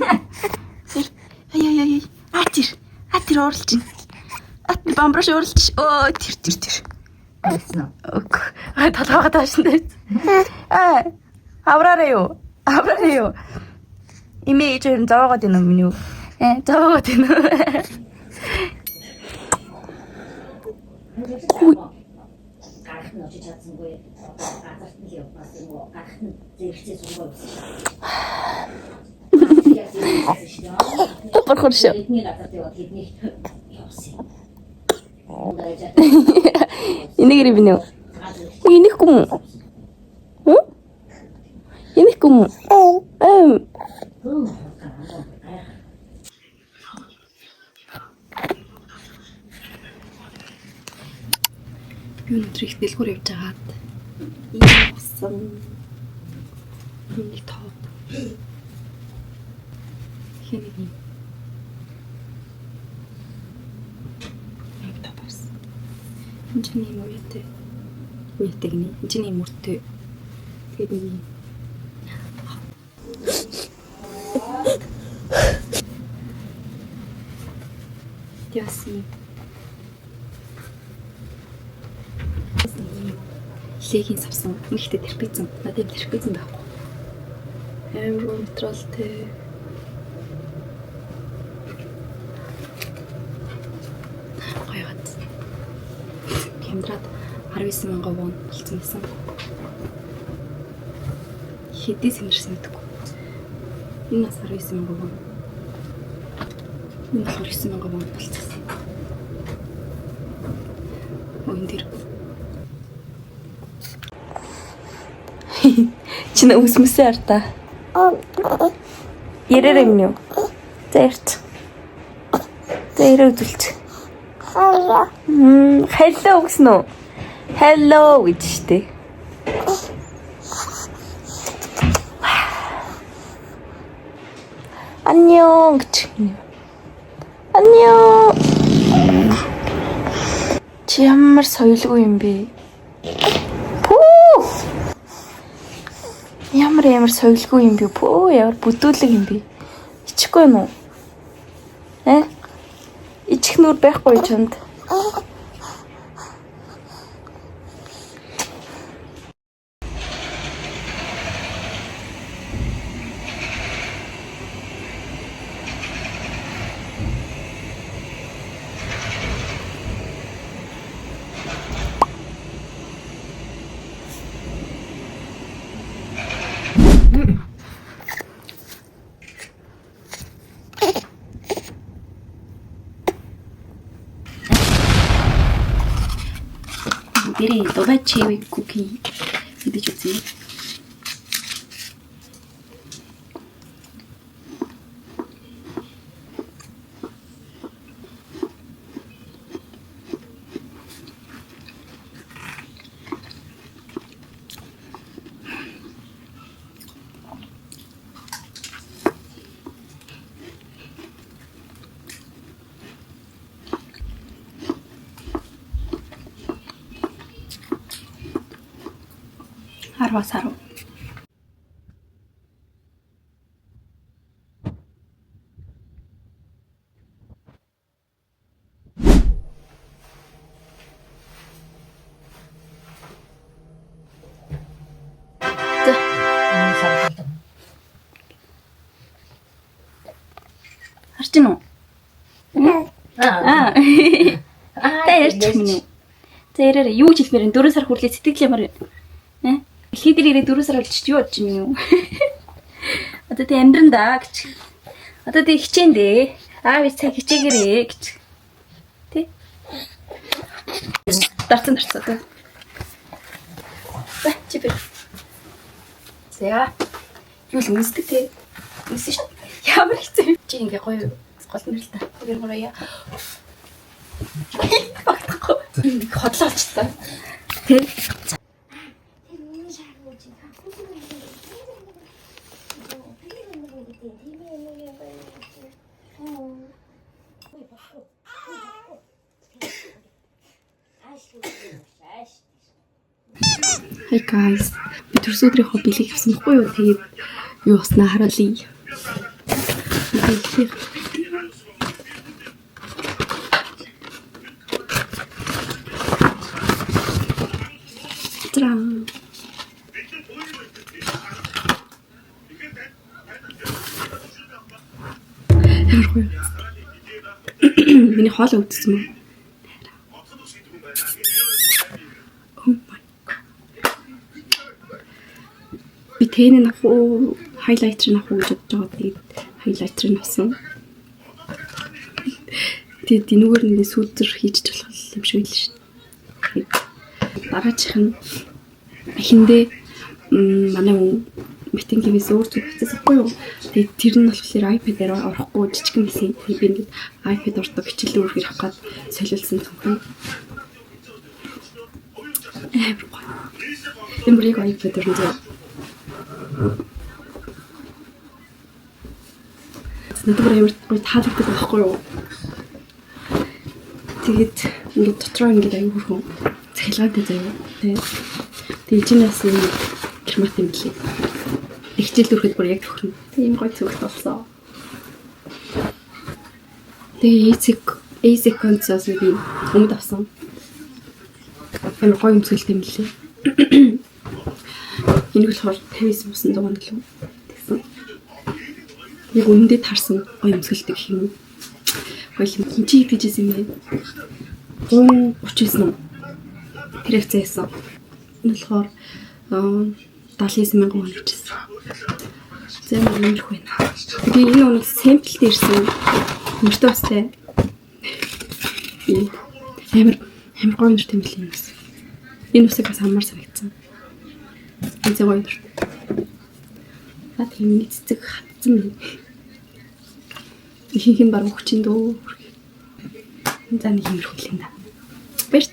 Ай. Атир орлож байна. Атир бамбраш орлож. Оо тэр. Алсан. Ок. Толгойгоо таашна. Авраарай юу? Имиж ер зоогоод байна уу миний юу? Зоогоод байна. Гарах нь очиж чадсангүй. Газарт нь явах юм уу? Гарах нь зэрэгцээ суугаа үзсэн. Борхорш. Бидний газар дээр тэдний явсан. Энийг ирвэн үү? Инихгүй юм. Инихгүй юм. Би өнөөдөр их дэлгүүр явж байгаад явсан. Миний топ. Хэмээн. Яг топс. Энэний мөрөдтэй. Үетэйгний. Энэний мөрөдтэй. Тэгээд нэг Яси. Легийн савсан. Ихтэй терпицэн. Надад терпицэн байхгүй. Амар метролтэй. Гайхаад. Хямдраад 19,000 вон болсон байсан. Хэдий сэмэрсэн гэдэггүй. Энэ нас 19,000 вон. Энэ 9,000 вон болсон. Өн дээр. Чи нэ үсмэсээ артаа. Ярэрэг нь юу? Зэрт. Зэрэг үзүүлч. Hello гэсэн үү? Hello гэж штэ. 안녕 гэж. 안녕. Чи ямар соёлгүй юм бэ? Ямар соёлгүй юм бэ? Ямар бүдүүлэг юм бэ? Ичихгүй юм уу? Ичих нүр байхгүй чамд. Бери добачевый куки. Видите, что это? Арвасару. Харчин уу? Тэрч минь. Тэрээр юу ч хэлмээр 4 сар хүрлээ сэтгэл ямар Хидэр ирээ 4 сар болж юу бодож юм юу? Одоо тэ амьдран даа гэж. Одоо тэ хичээн дээ. Аав цаг хичээгээрээ гэж. Тэ? Дарцсан одоо. Чи бэр. Зя. Юу л үнсдэг те. Үнсэн шүү. Ямар хэцүү. Чи ингээ гоё голмор л та. Гэр мөрөя. Багтахгүй. Хотлоо болчихсон. Тэ? Hey guys, би төрс өдрийнхөө бэлэг авсан хгүй юу? Тэгээд юу уснаа харуулъя. хэлэх. Трам. Яргүй. Миний хоол өвдсөн юм. Би тэнэ нахуу хайлайтер нахуу гэж бодож байгаа. Тэгээд хайлайтер нь авсан. Тэгээд динүүгээр нэг сүүлдэр хийж болох юм шиг л шин. Дараачих нь эхэндээ манай митингээс өөр зүг хийчихсэхгүй юу. Тэгээд тэр нь болохоор iPad-аар орохгүй жижигэн байсан. Тэгээд би ингээд iPad ордог хичээлээ өргөх авах гээд солиулсан юм. Эмбрийг iPad орно. Надад ямар гоё таалагддаг байхгүй юу. Тэгээд ингээд дотроо ингээд аюу хөрхөн цахилгаантай заяа. Тэгээд чинээс юм гэрмат юм билээ. Ихчээл дүрхэд бүр яг төхөрнө. Тийм гоё зүйлс болсон. Тэгээд ASIC концоос би өмд авсан. Амар гоё өмсгөлтэй юм билээ. Энэ болохоор 59 мусан дугаан гэлөө. Тэгсэн. Яг үнэндээ таарсан гоё өмсгөлтэй гэх юм уу. Гоё юм хинчи хийжсэн юм бэ. 39 тэр их зээсэн. Энэ болохоор 79,000 вон хийжсэн. Зэмэр нэмэрх байна. Би энэ өнөг сэмплтэй ирсэн. Мөртөө бастай. Амар гоё нэртэй юм билээ. Энэ үсэг бас амар санагдсан. Энэ гоё нэр. Наад тийм цэцэг хатсан байна. Ихэнх нь баг хүчин дөө. Энэ зан их нэр хүлэн да. Бэрт.